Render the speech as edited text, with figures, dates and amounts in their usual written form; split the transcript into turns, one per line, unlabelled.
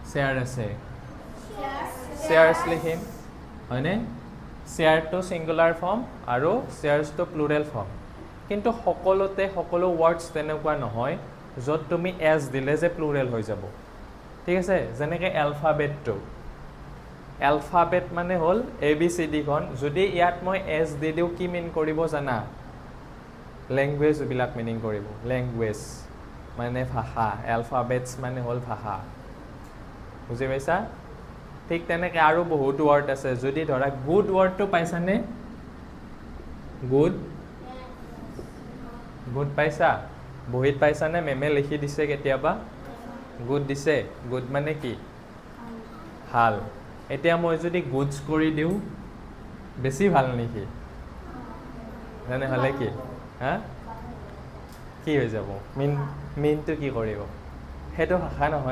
chair আছে চেয়াৰ্ছ লিখিম হয়নে চেয়াৰটো ছিংগুলাৰ ফৰ্ম আৰু চেয়াৰ্ছটো প্লুৰেল ফৰ্ম কিন্তু সকলোতে সকলো ৱৰ্ডছ তেনেকুৱা নহয় য'ত তুমি এছ দিলে যে প্লুৰেল হৈ যাব ঠিক আছে যেনেকৈ এলফাবেটটো এলফাবেট মানে হ'ল ABCDখন যদি ইয়াত মই এছ দি দিওঁ কি মিন কৰিব জানা লেংগুৱেজ এইবিলাক মিনিং কৰিব লেংগুৱেজ মানে ভাষা এলফাবেটছ মানে হ'ল ভাষা বুজি পাইছা ঠিক তেনেকৈ আৰু বহুত ৱৰ্ড আছে যদি ধৰা গুড ৱৰ্ডটো পাইছানে গুড গুড পাইছা বহীত পাইছানে মেমে লিখি দিছে কেতিয়াবা গুড দিছে গুড মানে কি ভাল এতিয়া মই যদি গুডছ কৰি দিওঁ বেছি ভাল নেকি তেনেহ'লে কি হা কি হৈ যাব মিনটো কি কৰিব সেইটো ভাষা নহয়